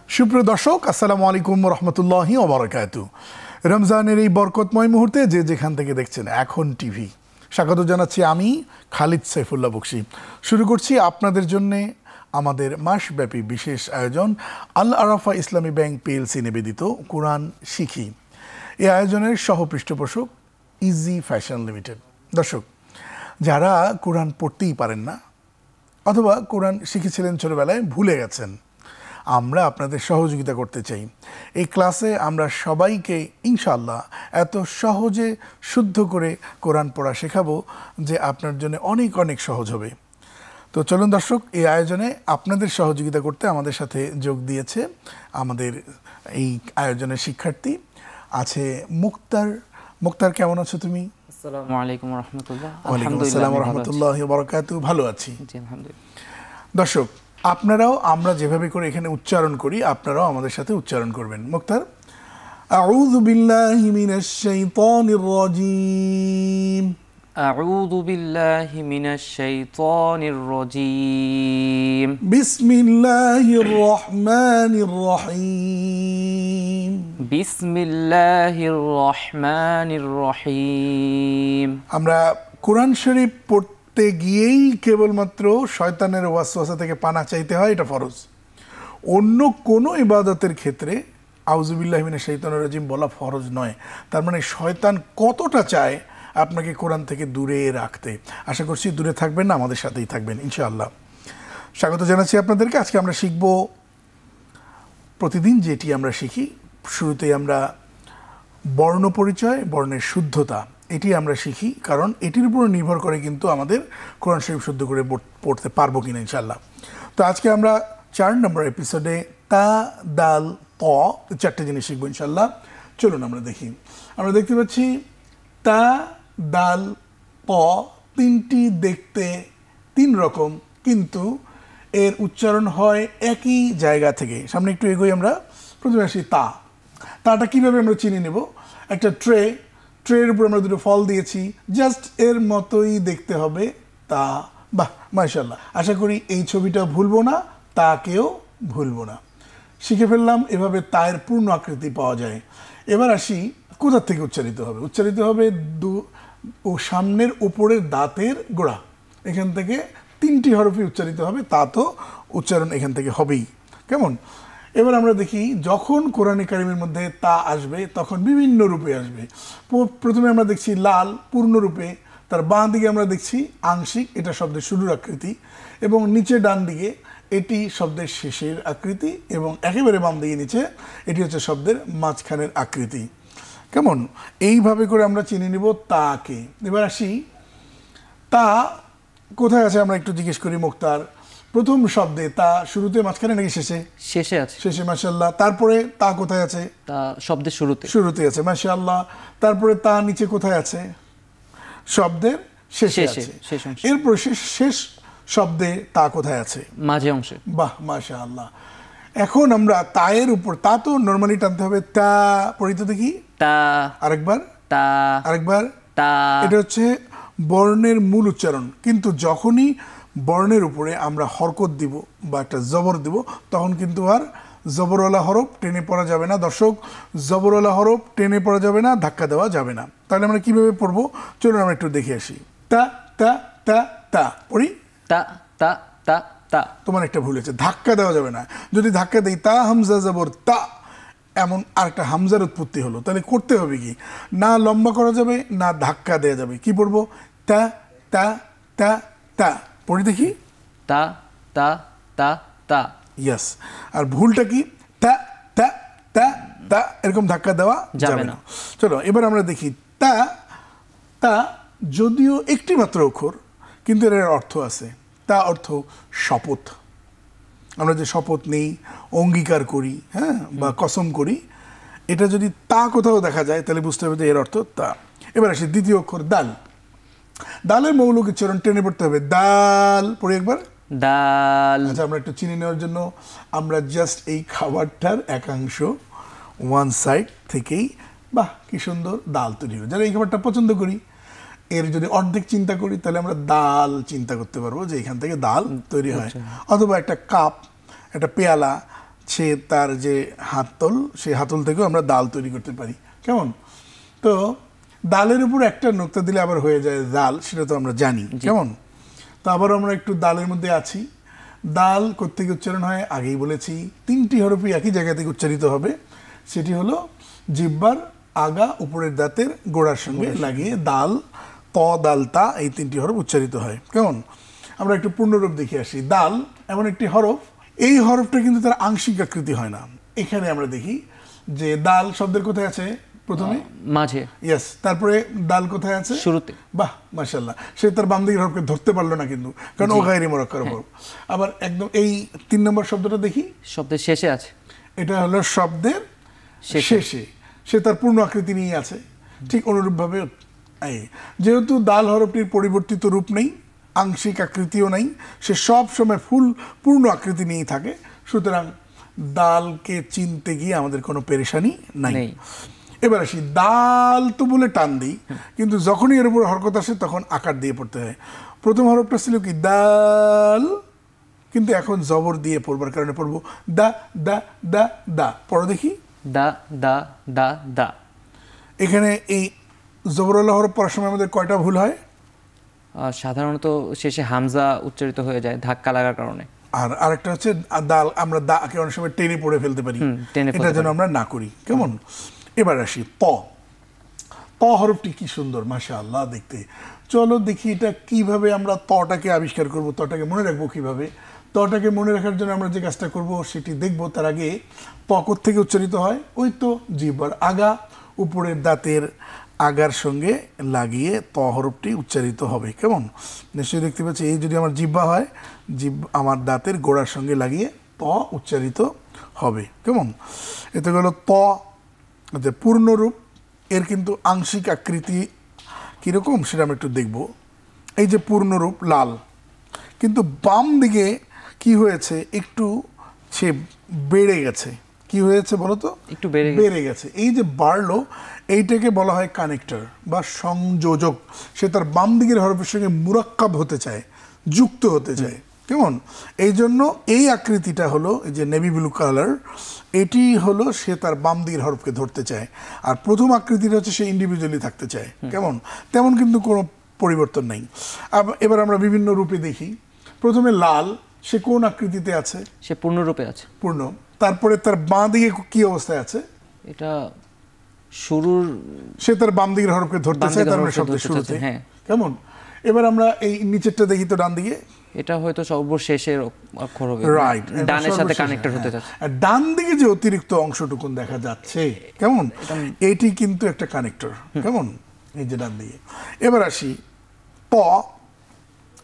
সুপ্রিয় দর্শক, আসসালামু আলাইকুম রহমতুল্লাহি ওয়া বারাকাতুহু। রমজানের এই বরকতময় মুহূর্তে যে যেখান থেকে দেখছেন এখন টিভি, স্বাগত জানাচ্ছি আমি খালিদ সাইফুল্লাহ বকশী। শুরু করছি আপনাদের জন্যে আমাদের মাসব্যাপী বিশেষ আয়োজন আল আরাফা ইসলামী ব্যাংক পিএলসি নিবেদিত কোরআন শিখি। এই আয়োজনের সহ পৃষ্ঠপোষক ইজি ফ্যাশন লিমিটেড। দর্শক, যারা কোরআন পড়তেই পারেন না অথবা কোরআন শিখেছিলেন ছোটবেলায় ভুলে গেছেন, আমরা আপনাদের সহযোগিতা করতে চাই। এই ক্লাসে আমরা সবাইকে ইনশাআল্লাহ এত সহজে শুদ্ধ করে কোরআন পড়া শেখাবো যে আপনার জন্য অনেক অনেক সহজ হবে। তো চলুন দর্শক, এই আয়োজনে আপনাদের সহযোগিতা করতে আমাদের সাথে যোগ দিয়েছে আমাদের এই আয়োজনের শিক্ষার্থী আছে মুক্তার। মুক্তার, কেমন আছো তুমি? আসসালামু আলাইকুম ওয়া রাহমাতুল্লাহ। ওয়ালাইকুম আসসালাম ওয়া রাহমাতুল্লাহি ওয়া বারাকাতুহু। ভালো আছি, জি আলহামদুলিল্লাহ। দর্শক, আপনারাও আমরা যেভাবে করে এখানে উচ্চারণ করি আপনারাও আমাদের সাথে উচ্চারণ করবেন। মুক্তার, আউযু বিল্লাহি মিনাশ শাইতানির রাজীম। আউযু বিল্লাহি মিনাশ শাইতানির রাজীম। বিসমিল্লাহির রহমানির রহিম। বিসমিল্লাহির রহমানির রহিম। আমরা কোরআন শরীফ পড়তে গিয়েই কেবলমাত্র শয়তানের ওয়াসওয়াসা থেকে পানা চাইতে হয়, এটা ফরজ। অন্য কোনো ইবাদতের ক্ষেত্রে আউযু বিল্লাহি মিনাশ শাইতানির রাজীম বলা ফরজ নয়। তার মানে শয়তান কতটা চায় আপনাকে কোরআন থেকে দূরে রাখতে। আশা করছি দূরে থাকবেন না, আমাদের সাথেই থাকবেন ইনশাআল্লাহ। স্বাগত জানাচ্ছি আপনাদেরকে। আজকে আমরা শিখব প্রতিদিন যেটি আমরা শিখি, শুরুতেই আমরা বর্ণ পরিচয়, বর্ণের শুদ্ধতা, এটি আমরা শিখি, কারণ এটির উপর নির্ভর করে কিন্তু আমাদের কোরআন শরীফ শুদ্ধ করে পড়তে পারবো কিনা ইনশাআল্লাহ। তো আজকে আমরা 4 নম্বর এপিসোডে তা, দাল, ত, 4টে জিনিস শিখবো ইনশাআল্লাহ। চলুন আমরা দেখি। আমরা দেখতে পাচ্ছি তা, দাল, ত, তিনটি দেখতে 3 রকম, কিন্তু এর উচ্চারণ হয় একই জায়গা থেকে। সামনে একটু এগোই আমরা। প্রথমে আসি তা। তাটা কীভাবে আমরা চিনে নেব? একটা ট্রের উপর আমরা দুটো ফল দিয়েছি, জাস্ট এর মতোই দেখতে হবে তা। বাহ, মাশাআল্লাহ। আশা করি এই ছবিটা ভুলবো না, তাকেও ভুলবো না। শিখে ফেললাম এভাবে তায়ের পূর্ণ আকৃতি পাওয়া যায়। এবার আসি কোথার থেকে উচ্চারিত হবে। উচ্চারিত হবে ও সামনের উপরের দাঁতের গোড়া, এখান থেকে 3টি হরফই উচ্চারিত হবে। তা তো উচ্চারণ এখান থেকে হবেই। কেমন? এবার আমরা দেখি যখন কোরআনে কারিমের মধ্যে তা আসবে তখন বিভিন্ন রূপে আসবে। প্রথমে আমরা দেখছি লাল পূর্ণরূপে, তার বাঁ দিকে আমরা দেখছি আংশিক, এটা শব্দের শুরুর আকৃতি, এবং নিচে ডান দিকে এটি শব্দের শেষের আকৃতি, এবং একেবারে বাম দিকে নিচে এটি হচ্ছে শব্দের মাঝখানের আকৃতি। কেমন? এইভাবে করে আমরা চিনে নিব তাকে। এবার আসি তা কোথায় আছে আমরা একটু জিজ্ঞেস করি মুক্তার। প্রথম শব্দে তা শুরুতে, মাঝখানে নাকি শেষে? শেষে আছে। শেষে, মাশাআল্লাহ। তারপরে তা কোথায় আছে? তা শব্দের শুরুতে। শুরুতে আছে, মাশাআল্লাহ। তারপরে তা নিচে কোথায় আছে? শব্দের শেষে আছে। এরপর শেষ শব্দে তা কোথায় আছে? মাঝে অংশে। বাহ, মাশাআল্লাহ। এখন আমরা তায়ের উপর, তা তো নরমালি টানতে হবে, তা পড়ি তো দেখি। তা। আরেকবার। তা। আরেকবার। তা। এটা হচ্ছে বর্ণের মূল উচ্চারণ, কিন্তু যখনই বর্ণের উপরে আমরা হরকত দিব বা একটা জবর দিব তখন কিন্তু আর জবরওয়ালা হরফ টেনে পড়া যাবে না। দর্শক, জবরওয়ালা হরফ টেনে পড়া যাবে না, ধাক্কা দেওয়া যাবে না। তাহলে আমরা কিভাবে পড়বো চলুন আমরা একটু দেখে আসি। তা তা তা তা পড়ি। তা তা তা তা। তোমার একটা ভুল হয়েছে, ধাক্কা দেওয়া যাবে না। যদি ধাক্কা দেই তা হামজা জবর তা, এমন আরেকটা হামজার উৎপত্তি হলো। তাহলে করতে হবে কি? না লম্বা করা যাবে, না ধাক্কা দেওয়া যাবে। কি পড়বো? তা তা তা তা। পড়ি দেখি। তা তা তা তা। ইয়েস। আর ভুলটা কি? তা তা তা তা, এরকম ধাক্কা দেওয়া যাবে না। চলো এবার আমরা দেখি তা। তা যদিও একটি মাত্র অক্ষর, কিন্তু এর অর্থ আছে। তা অর্থ শপথ। আমরা যে শপথ নেই, অঙ্গীকার করি, হ্যাঁ, বা কসম করি, এটা যদি তা কোথাও দেখা যায় তাহলে বুঝতে হবে যে এর অর্থ তা। এবার আসি দ্বিতীয় অক্ষর দাল। দালের মৌলিক উচ্চারণ টেনে পড়তে হবে। দাল পড়ি একবার। দাল। আচ্ছা, আমরা একটু চিনে নেওয়ার জন্য আমরা জাস্ট এই খাবারটার একাংশ ওয়ান সাইড থেকেই, বাহ কি সুন্দর দাল তৈরি হবে। যারা এই খাবারটা পছন্দ করি, এর যদি অর্ধেক চিন্তা করি তাহলে আমরা দাল চিন্তা করতে পারবো যে এখান থেকে দাল তৈরি হয়। অথবা একটা কাপ, একটা পেয়ালা, সে তার যে হাতল, সেই হাতল থেকেও আমরা দাল তৈরি করতে পারি। কেমন? তো দালের উপর একটা নোক্তা দিলে আবার হয়ে যায় দাল, সেটা তো আমরা জানি। কেমন? তো আবার আমরা একটু দালের মধ্যে আছি। দাল কোত্থেকে উচ্চারণ হয় আগেই বলেছি, 3টি হরফই একই জায়গা থেকে উচ্চারিত হবে। সেটি হলো জিহ্বার আগা উপরের দাঁতের গোড়ার সঙ্গে লাগিয়ে দাল, ত, দাল, তা, এই 3টি হরফ উচ্চারিত হয়। কেমন? আমরা একটু পূর্ণরূপ দেখে আসি। দাল এমন একটি হরফ, এই হরফটা কিন্তু তার আংশিক আকৃতি হয় না। এখানে আমরা দেখি যে দাল শব্দের কোথায় আছে? প্রথমে মাঝে। ইয়েস। তারপরে দাল কোথায় আছে? শুরুতে। বাহ, মাশাআল্লাহ। সে তার বাম দিকের হরফকে ধরতে পারলো না কিন্তু, কারণ ও গায়রে মুরাক্কাব হরফ। আবার একদম এই 3 নম্বর শব্দটা দেখি, শব্দের শেষে আছে। এটা হলো শব্দের শেষে, সে তার পূর্ণ আকৃতি নিয়ে আছে। ঠিক অনুরূপভাবে যেহেতু দাল হরফটির পরিবর্তিত রূপ নেই, আংশিক আকৃতিও নাই, সে সব সময় পূর্ণ আকৃতি নিয়েই থাকে, সুতরাং দালকে চিনতে গিয়ে আমাদের কোনো পেরেশানি নাই। এবার আসি, দাল তো বলে টান দিই, কিন্তু যখনই এর উপর হরকত আসে তখন আকার দিয়ে পড়তে হয়। প্রথম হরফটা ছিল কি? দাল, কিন্তু এখন জবর দিয়ে পড়বার কারণে পড়বো দা দা দা দা। পড়ো দেখি। দা দা দা দা। এখানে এই জবরওয়ালা হরফ পড়ার সময় আমাদের কয়টা ভুল হয়? সাধারণত শেষে হামজা উচ্চারিত হয়ে যায় ধাক্কা লাগার কারণে। আর আরেকটা হচ্ছে দাল, আমরা দাকে অনেক সময় টেনে পড়ে ফেলতে পারি, এটা যেন আমরা না করি। কেমন? এবার আসি ত। ত হরফটি কি সুন্দর, মাশাআল্লাহ দেখতে। চলো দেখি এটা কিভাবে আমরা তটাকে আবিষ্কার করব, তটাকে মনে রাখবো কিভাবে। তটাকে মনে রাখার জন্য আমরা যে কাজটা করব সেটি দেখব। তার আগে ত থেকে উচ্চারিত হয়, ওই তো জিহ্বার আগা উপরের দাঁতের আগার সঙ্গে লাগিয়ে ত হরফটি উচ্চারিত হবে। কেমন? নিশ্চয়ই দেখতে পাচ্ছি, এই যদি আমার জিহ্বা হয়, আমার দাঁতের গোড়ার সঙ্গে লাগিয়ে ত উচ্চারিত হবে। কেমন? এতে গেল ত, পূর্ণরূপ। এর কিন্তু আংশিক আকৃতি কীরকম সেটা আমরা একটু দেখব। এই যে পূর্ণরূপ লাল, কিন্তু বাম দিকে কি হয়েছে? একটু সে বেড়ে গেছে। কি হয়েছে বলো তো? একটু বেড়ে গেছে। এই যে বাড়লো, এইটাকে বলা হয় কানেক্টর বা সংযোজক। সে তার বাম দিকের হরফের সঙ্গে মুরাক্কাব হতে চায়, যুক্ত হতে চায়। কেমন? এই জন্য এই আকৃতিটা হলো, এই যে নেভি ব্লু কালার, এটি হলো সে তার বাম দিকের হরফকে ধরতে চায়। আর প্রথম আকৃতিটা হচ্ছে সে ইন্ডিভিজুয়ালি থাকতে চায়। কেমন? তেমন কিন্তু কোনো পরিবর্তন নেই। এবার আমরা বিভিন্ন রূপে দেখি। প্রথমে লাল, সে কোন আকৃতিতে আছে? সে পূর্ণরূপে আছে। পূর্ণ। তারপরে তার বাঁ দিকে কি অবস্থায় আছে? এটা শুরুর, সে তার বাম দিকের হরফকে ধরতে চায়, তার মানে শব্দের শুরুতে। কেমন? এবার আমরা এই নিচেরটা দেখি তো, ডান দিকে। এটা হয়তো সর্বশেষের অক্ষর হবে, রাইট, ডানের সাথে কানেক্টেড হতে যাচ্ছে। ডান দিকে যে অতিরিক্ত অংশটুকুন দেখা যাচ্ছে, কেমন, এটি কিন্তু একটা কানেক্টর। কেমন? এই যে ডান দিকে। এবার আসি প।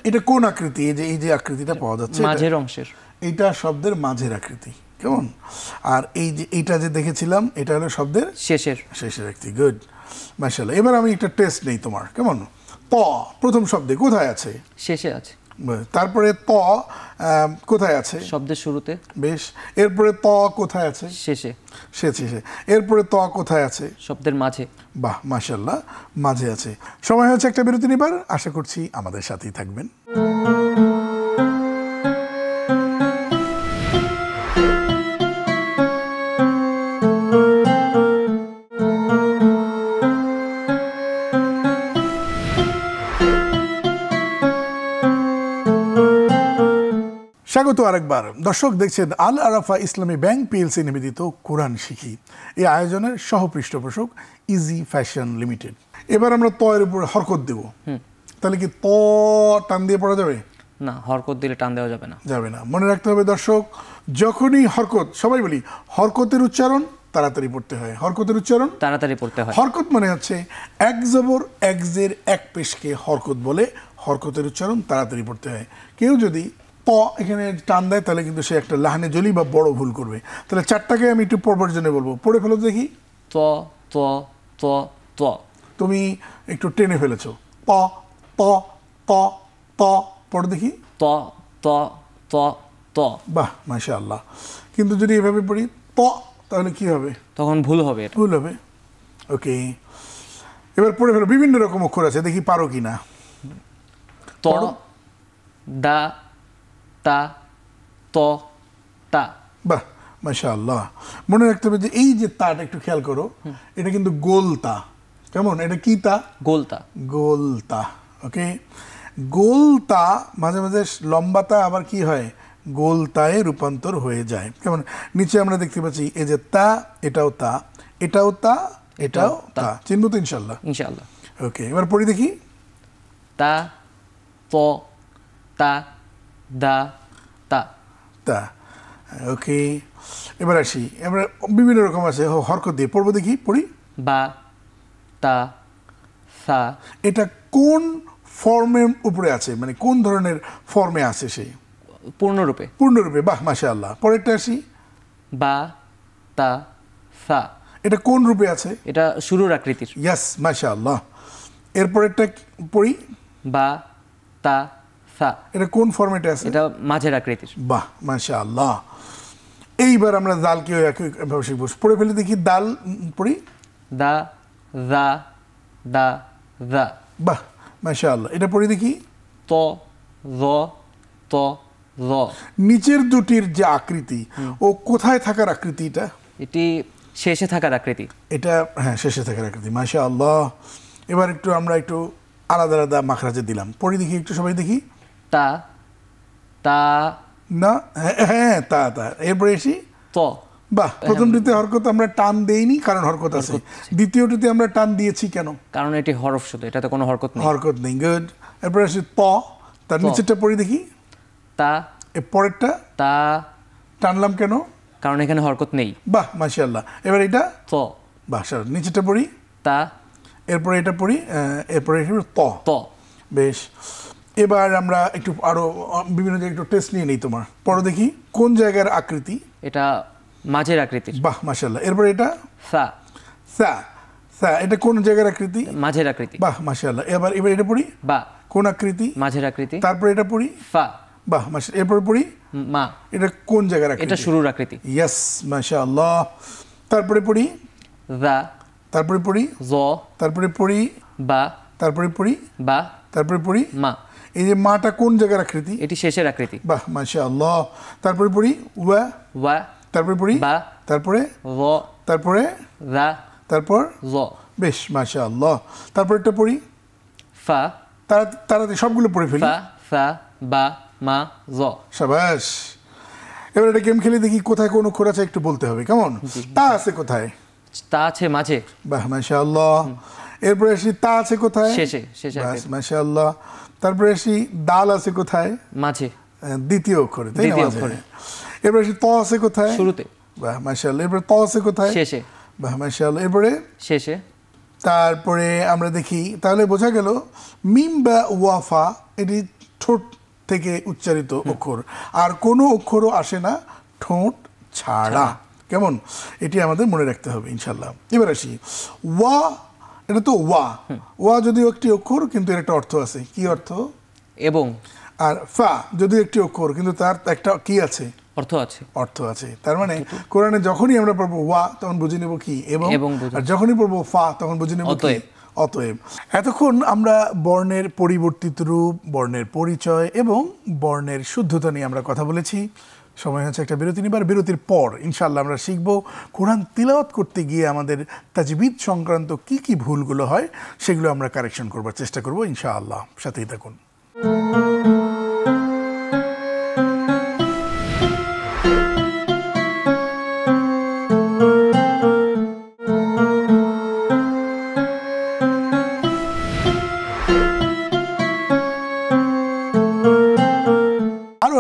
এটা কোন আকৃতি? এই যে আকৃতিটা পাওয়া যাচ্ছে, মাঝের অংশের, এইটা শব্দের মাঝের আকৃতি। কেমন? আর এই যে এইটা যে দেখেছিলাম, এটা হলো শব্দের শেষের আকৃতি। গুড, মাশাআল্লাহ। এবার আমি একটা টেস্ট নেই তোমার। কেমন? ত প্রথম শব্দে কোথায় আছে? শেষে আছে। তারপরে ত কোথায় আছে? শব্দের শুরুতে। বেশ। এরপরে ত কোথায় আছে? শেষে। শেষে। এরপরে ত কোথায় আছে? শব্দের মাঝে। বাহ, মাশাআল্লাহ, মাঝে আছে। সময় হচ্ছে একটা বিরতি নেবার। আশা করছি আমাদের সাথেই থাকবেন। স্বাগত আরেকবার। দর্শক দেখছেন আল আরাফা ইসলামী ব্যাংক পিএলসি নিবেদিত কোরআন শিখি। এই আয়োজনের সহ পৃষ্ঠপোষক ইজি ফ্যাশন লিমিটেড। এবার আমরা ত এর উপরে হরকত দেব। তাহলে কি ত টান দিয়ে পড়া যাবে? না, হরকত দিলে টান দেওয়া যাবে না। যাবে না। মনে রাখতে হবে দর্শক, যখনই হরকত, সবাই বলি হরকতের উচ্চারণ তাড়াতাড়ি পড়তে হয়। হরকতের উচ্চারণ তাড়াতাড়ি পড়তে হয়। হরকত মানে হচ্ছে এক জবর এক জের এক পেশকে হরকত বলে। হরকতের উচ্চারণ তাড়াতাড়ি পড়তে হয়। কেউ যদি ত এখানে টান দেয় তাহলে কিন্তু সে একটা লাহানে জলি বা বড় ভুল করবে। তাহলে চারটাকে আমি একটু পড়বার জন্য বলবো, পড়ে ফেলো দেখি। ত ত ত ত। তুমি একটু টেনে ফেলেছো। ত ত ত ত, পড়ো দেখি। ত ত ত ত। বাহ, মাশাআল্লাহ। কিন্তু যদি এভাবে পড়ি ত, তাহলে কি হবে? তখন ভুল হবে। ভুল হবে। ওকে, এবার পড়ে ফেলো। বিভিন্ন রকম অক্ষর আছে, দেখি পারো কিনা। ত, দা, তা, ত, তা। বাহ, মাশাআল্লাহ। মনে রাখতে হবে যে এই যে তাটা একটু খেয়াল করো, এটা কিন্তু গোল তা। কেমন, এটা কি তা? গোলতা। গোলতা। ওকে, গোলতা মাঝে মাঝে লম্বাতা আবার কি হয়, গোলতায় রূপান্তর হয়ে যায়। কেমন, নিচে আমরা দেখতে পাচ্ছি এই যে তা, এটাও তা, এটাও তা, এটাও তা। চিনব তো ইনশাল্লাহ? ইনশাআল্লাহ। ওকে, এবার পড়ি দেখি। তা, ত, তা, দা, তা। তা। ওকে, এবার আসি, এবার বিভিন্ন রকম আছে হরকত দিয়ে পড়বো, দেখি পড়ি। বা, তা, সা। এটা কোন ফর্মের উপরে আছে, মানে কোন ধরনের ফর্মে আছে সেই? পূর্ণরূপে। পূর্ণরূপে। বাহ, মাশাআল্লাহ। পরেরটা আসি। বা, তা, সা। এটা কোন রূপে আছে? এটা শুরুর আকৃতির। ইয়াস, মাশাআল্লাহ। এরপরেরটা পড়ি। বা, তা, সা। এটা কোন ফর্মেটে আছে? এটা মাঝের আকৃতির। বাহ, মাশাআল্লাহ। এইবার আমরা দালকেও একইভাবে শিখবো। পড়ে ফেলে দেখি, দাল পড়ি। দা, দা, দা, দা। বাহ, মাশাআল্লাহ। এটা পড়ি দেখি। ত, জ, ত, জ। নিচের দুটির যে আকৃতি, ও কোথায় থাকার আকৃতি এটা? এটি শেষে থাকার আকৃতি। এটা হ্যাঁ, শেষে থাকার আকৃতি। মাশাআল্লাহ। এবার আমরা একটু আলাদা আলাদা মাখরাজে দিলাম, পড়ি দেখি একটু সবাই দেখি। তা, তা, না, হ্যাঁ তা তা। এরপরে এসি। ত। বাহ, প্রথমটিতে হরকত আমরা টান দেইনি, কারণ হরকত আছে। দ্বিতীয়টিতে আমরা টান দিয়েছি কেন? কারণ এটি হরফ শুধু, এটাতে কোনো হরকত নেই। হরকত নেই। গুড। এরপরে আসি ত, তার নিচেরটা পড়ি দেখি। তা, এর পরেরটা তা, টানলাম কেন? কারণ এখানে হরকত নেই। বাহ, মাশাআল্লাহ। এবার এটা ত, বাহ, নিচেরটা পড়ি। তা, এরপরে এটা পড়ি, এরপরে ত। ত। বেশ। এবার আমরা একটু আরো বিভিন্ন জায়গায় একটু টেস্ট নিয়ে নিই তোমার। পড়ো দেখি, কোন জায়গার আকৃতি? এটা মাঝের আকৃতির। বাহ, মাশাআল্লাহ। এরপরে এটা সা। সা। সা, এটা কোন জায়গার আকৃতি? মাঝের আকৃতি। বাহ, মাশাআল্লাহ। এবার এটা পড়ি। বা, কোন আকৃতি? মাঝের আকৃতি। তারপরে এটা পড়ি। ফা। বাহ, মাশাআল্লাহ। এরপরে পড়ি। মা। এটা কোন জায়গার আকৃতি? এটা শুরুর আকৃতি। ইয়েস, মাশাআল্লাহ। তারপরে পড়ি। দা। তারপরে পড়ি। জ। তারপরে পড়ি। বা। তারপরে পড়ি। বা। তারপরে পড়ি। মা। এই যে মাটা কোন জায়গার আকৃতি? এটি শেষের আকৃতি। বাহ, মাশাআল্লাহ। তারপরে পড়ি ওয়া। ওয়া। তারপরে পড়ি বা। তারপরে জ। তারপরে দা। তারপর জ। বেশ, মাশাআল্লাহ। তারপর একটা পড়ি। ফা। তাড়াতাড়ি সবগুলো পড়ে ফেলি। ফা, ফা, বা, মা, জ। শাবাশ। এবার এটা গেম খেলে দেখি কোথায় কোন অক্ষর আছে একটু বলতে হবে, কেমন? তা আছে কোথায়? তা আছে মাঝে। বাহ, মাশাআল্লাহ। এরপরে আসি, তা আছে কোথায়? শেষে, শেষে বাহ, আকৃতি। মাশাআল্লাহ। তারপরে আসি, দাল আছে কোথায়? মাঝে। দ্বিতীয় অক্ষরে, তাই না? দ্বিতীয় মাঝে। অক্ষরে। এরপরে আসি, ত আছে কোথায়? শুরুতে। বাহ, মাশাআল্লাহ। এরপরে ত আছে কোথায়? শেষে। বাহ, মাশাআল্লাহ। এরপরে শেষে। তারপরে আমরা দেখি, তাহলে বোঝা গেল মিম বা ওয়াফা এটি ঠোঁট থেকে উচ্চারিত অক্ষর, আর কোনো অক্ষরও আসে না ঠোঁট ছাড়া। কেমন, এটি আমাদের মনে রাখতে হবে ইনশাল্লাহ। এবার আসি, ওয়া, এটা তো ওয়া। ওয়া যদিও একটি অক্ষর, কিন্তু এর একটা অর্থ আছে। কি অর্থ? এবং। আর ফা যদিও একটি অক্ষর, কিন্তু তার একটা কি আছে? অর্থ আছে। অর্থ আছে। তার মানে কোরআনে যখনই আমরা পড়বো ওয়া, তখন বুঝে নেব কি এবং, আর যখনই পড়বো ফা, তখন বুঝে নেব কি অতএব। এতক্ষণ আমরা বর্ণের পরিবর্তিত রূপ, বর্ণের পরিচয় এবং বর্ণের শুদ্ধতা নিয়ে আমরা কথা বলেছি। সময় হচ্ছে একটা বিরতি নিবার। বিরতির পর ইনশাআল্লাহ আমরা শিখব কোরআন তিলাওয়াত করতে গিয়ে আমাদের তাজবিদ সংক্রান্ত কি কি ভুলগুলো হয়, সেগুলো আমরা কারেকশন করবার চেষ্টা করব ইনশাআল্লাহ। সাথেই থাকুন।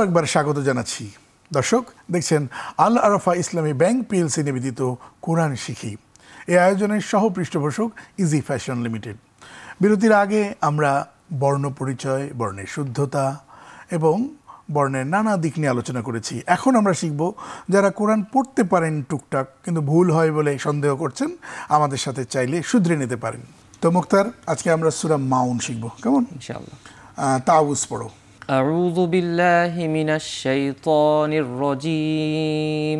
একবার স্বাগত জানাচ্ছি। দর্শক দেখছেন আল আরাফা ইসলামী ব্যাংক পিএলসি নিবেদিত কোরআন শিখি। এই আয়োজনের সহ পৃষ্ঠপোষক ইজি ফ্যাশন লিমিটেড। বিরতির আগে আমরা বর্ণ পরিচয়, বর্ণের শুদ্ধতা এবং বর্ণের নানা দিক নিয়ে আলোচনা করেছি। এখন আমরা শিখব যারা কোরআন পড়তে পারেন টুকটাক, কিন্তু ভুল হয় বলে সন্দেহ করছেন, আমাদের সাথে চাইলে শুধরে নিতে পারেন। তো মুক্তার, আজকে আমরা সূরা মাউন শিখব, কেমন? ইনশাআল্লাহ। তাউজ পড়ো। আউযু বিল্লাহি মিনাশ শাইতানির রাজীম।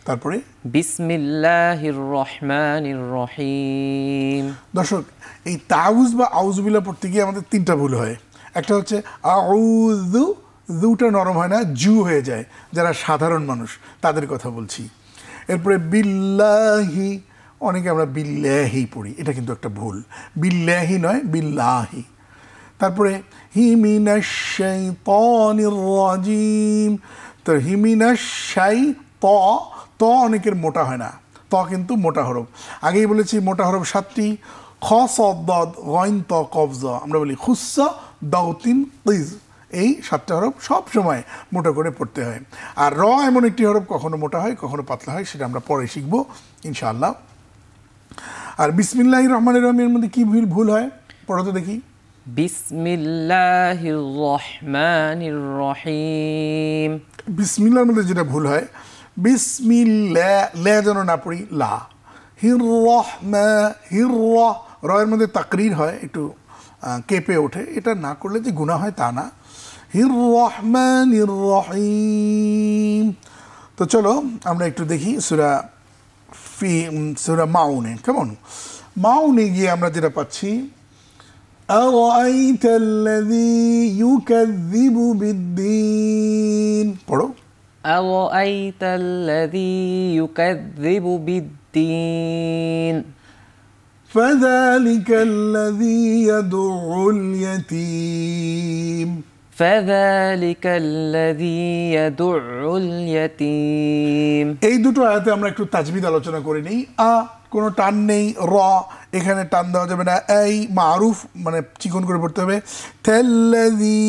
তারপরে বিসমিল্লাহির রহমানির রহিম। দর্শক, এই তাউজ বা আউযুবিল্লাহ পড়তে গিয়ে আমাদের তিনটা ভুল হয়। একটা হচ্ছে আউযু দুটা নরম হয় না, জু হয়ে যায়, যারা সাধারণ মানুষ তাদের কথা বলছি। এরপরে বিল্লাহি, অনেকে আমরা বিল্লাহি পড়ি, এটা কিন্তু একটা ভুল, বিল্লাহি নয় বিল্লাহি। তারপরে হিমিনাশ শাইতানির রাজিম, তো হিমিনাশ শাই ত, ত অনেকের মোটা হয় না, ত কিন্তু মোটা হরফ। আগেই বলেছি মোটা হরফ 7টি, খ সদ দদ গইন ত কফ জ, আমরা বলি খুস্সা দাউতিন তিজ, এই 7টা হরফ সব সময় মোটা করে পড়তে হয়। আর র এমন একটি হরফ কখনো মোটা হয় কখনো পাতলা হয়, সেটা আমরা পরে শিখবো ইনশাআল্লাহ। আর বিসমিল্লাহির রহমানির রহিমের মধ্যে কি ভুল হয় পড়ো তো দেখি। বিসমিল্লাহির রহমানির রহিম, বিসমিল্লাহর মধ্যে যেটা ভুল হয়, বিসমিল্লাহ, লা যেন না পড়ি, লা। হির রহমা, হির র এর মধ্যে তাকরির হয়, একটু কেঁপে ওঠে, এটা না করলে যে গুনাহ হয় তা না। হির রহমানির রহিম। তো চলো আমরা একটু দেখি সূরা মাউনে, কেমন? মাউনে গিয়ে আমরা যেটা পাচ্ছি, أرأيت الذي يكذب بالدين، পড়ো। أرأيت الذي يكذب بالدين فذلك الذي يدع اليتيم، فذلك الذي يدع اليتيم। এই দুটো আয়াতে আমরা একটু তাজবিদ আলোচনা করে নিই। কোনো টান নেই, র এখানে টান দেওয়া যাবে না, এই মারুফ মানে চিকন করে পড়তে হবে। তেল্লাযী,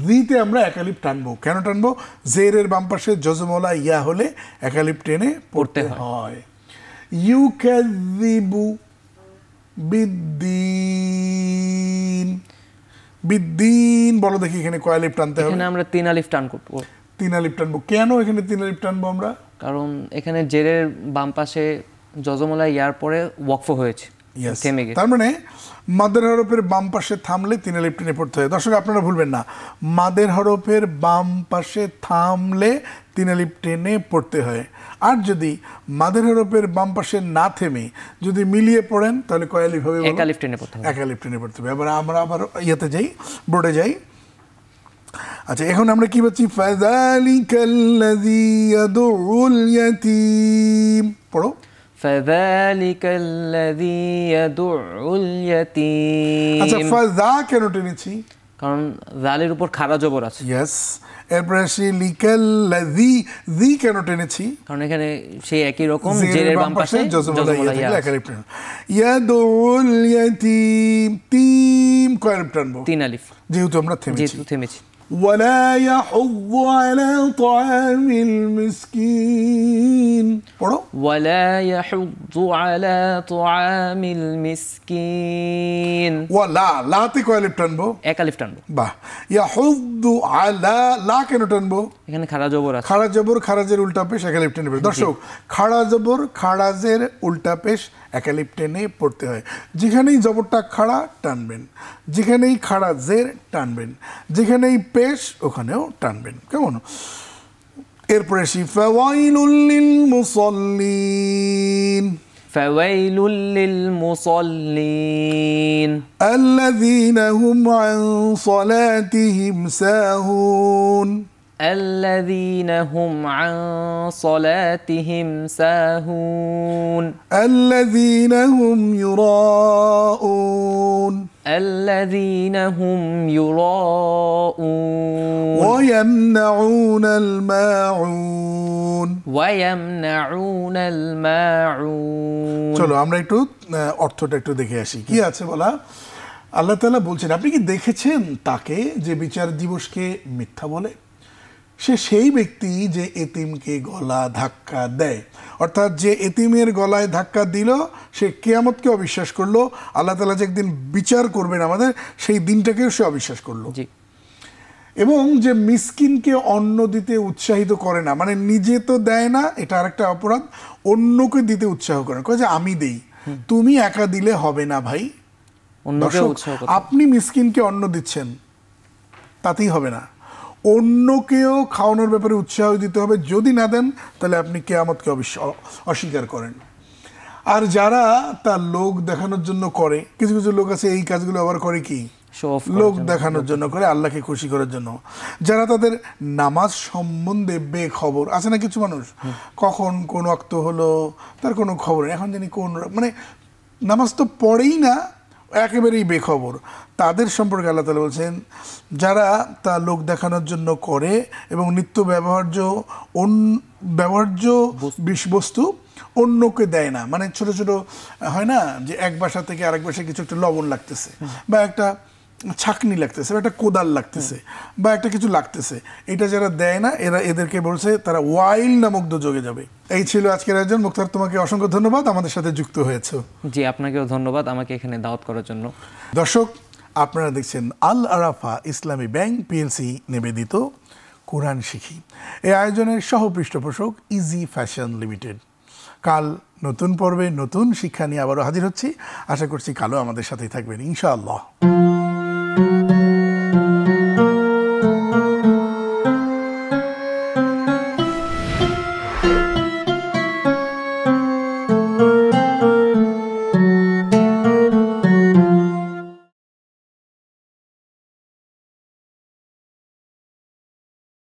যিতে আমরা একালিপ টানবো, কেন টানবো? জেরের বাম পাশে জজমওয়ালা ইয়া হলে একালিপ টেনে পড়তে হয়। ইউকাযযিবু বিদ্দীন, বিদ্দীন বলো দেখি এখানে কয় আলিফ টানতে হবে? এখানে আমরা 3 আলিফ টান করব। 3 আলিফ টানবো, কেন এখানে 3 আলিফ টানবো আমরা? কারণ এখানে জেরের বাম পাশে জজমলা ইয়ার পরে ওয়াকফ হয়েছে, থেমে গেছে। তার মানে মাদের হরফের বাম পাশে থামলে 3 আলিফ টেনে পড়তে হয়। দর্শক আপনারা ভুলবেন না, মাদের হরফের বাম পাশে থামলে 3 আলিফ টেনে পড়তে হয়। আর যদি মাদের হরফের বাম পাশে না থেমে যদি মিলিয়ে পড়েন তাহলে কয় আলিফ হবে? 1 আলিফ টেনে পড়তে হবে। 1 আলিফ টেনে পড়তে হবে। আমরা আবার ইয়েতে যাই, বোর্ডে যাই। আচ্ছা, এখন আমরা কি বলছি? ফাযালিকাল্লাযী ইয়াদউল ইয়াতীম, পড়ো। فذلك الذي يدع اليتيم। আচ্ছা, ফাযা কেন টেনেছি? কারণ জালের উপর খাড়া জবর আছে। ইয়েস। এরপরে আসি লিকাল্লাযী, যী কেন টেনেছি? কারণ এখানে সেই একই রকম জেরের বাম পাশে জজমলা ইয়া আছে। ইয়াদউল ইয়াতীম, তিম কয় আলিফ টানবো? 3 আলিফ, যেহেতু আমরা থেমেছি। ولا يحض على طعام المسكين، পড়ো। ولا يحض على طعام المسكين। ওয়ালা, লাতে কয় আলিফ টানবো? 1 আলিফ টানবো। বাহ। ইয়াহুদ্দু আলা, লা কেন টানবো? এখানে খাড়া জবর আছে। খাড়া জবর খারাজের উল্টা পেশ 1 আলিফ টেনে পড়ে। দর্শক, খাড়া জবর খারাজের উল্টা পেশ 1 আলিফ টেনে পড়তে হয়। যেখানেই জবরটা খাড়া টানবেন, যেখানেই খাড়া জের টানবেন, যেখানেই পেশ ওখানেও টানবেন, কেমন? এরপরে আসি ফাওয়াইলুল লিল মুসাল্লিন, ফাওয়াইলুল লিল মুসাল্লিন আল্লাযীনা হুম আন সালাতিহিম সাহুন, الذين هم عن صلاتهم ساهون الذين هم يراءون الذين هم يراءون ويمنعون الماعون ويمنعون الماعون। চলো আমরা একটু অর্থটা একটু দেখে আসি কি আছে বলা। আল্লাহ তাআলা বলছেন, আপনি কি দেখেছেন তাকে যে বিচার দিবসকে মিথ্যা বলে? সে সেই ব্যক্তি যে এতিমকে গলা ধাক্কা দেয়, অর্থাৎ যে এতিমের গলায় ধাক্কা দিল সে কিয়ামতকে অবিশ্বাস করলো, আল্লাহ তাআলা যে একদিন বিচার করবেন আমাদের সেই দিনটাকেও সে অবিশ্বাস করলো। এবং যে মিসকিনকে অন্ন দিতে উৎসাহিত করে না, মানে নিজে তো দেয় না, এটা আরেকটা অপরাধ, অন্যকে দিতে উৎসাহ করে, কয় যে আমি দেই, তুমি একা দিলে হবে না ভাই। আপনি মিসকিনকে অন্ন দিচ্ছেন তাতেই হবে না, অন্যকেও খাওয়ানোর ব্যাপারে উৎসাহ দিতে হবে। যদি না দেন তাহলে আপনি কিয়ামতকে অস্বীকার করেন। আর যারা তার লোক দেখানোর জন্য করে, কিছু কিছু লোক আছে এই কাজগুলো আবার করে কি শো অফ লোক দেখানোর জন্য করে, আল্লাহকে খুশি করার জন্য। যারা তাদের নামাজ সম্বন্ধে বেখবর, আছে না কিছু মানুষ, কখন কোন ওয়াক্ত হলো তার কোনো খবর নেই, এখন জানি কোন মানে নামাজ তো পড়েই না, একেবারেই বেখবর, তাদের সম্পর্কে আল্লাহ তাআলা বলছেন যারা তা লোক দেখানোর জন্য করে এবং নিত্য ব্যবহার্য বিষবস্তু অন্যকে দেয় না। মানে ছোট ছোট হয় না যে এক বাসা থেকে আরেক বাসায় কিছু একটা লবণ লাগতেছে বা একটা ছাকনি লাগতেছে বা একটা কোদাল লাগতেছে বা একটা কিছু লাগতেছে, এটা যারা দেয় না এদেরকে বলছে তারা ওয়াইল নামক দোজখে যাবে। এই ছিল আজকের আয়োজন। মুক্তার, তোমাকে অসংখ্য ধন্যবাদ আমাদের সাথে যুক্ত হয়েছে। জি, আপনাকেও ধন্যবাদ আমাকে এখানে দাওয়াত করার জন্য। দর্শক, আপনারা দেখছেন আল আরাফা ইসলামী ব্যাংক পিএলসি নিবেদিত কোরআন শিখি। এই আয়োজনের সহ পৃষ্ঠপোষক ইজি ফ্যাশন লিমিটেড। কাল নতুন পর্বে নতুন শিক্ষা নিয়ে আবারও হাজির হচ্ছি। আশা করছি কালও আমাদের সাথেই থাকবেন ইনশাআল্লাহ।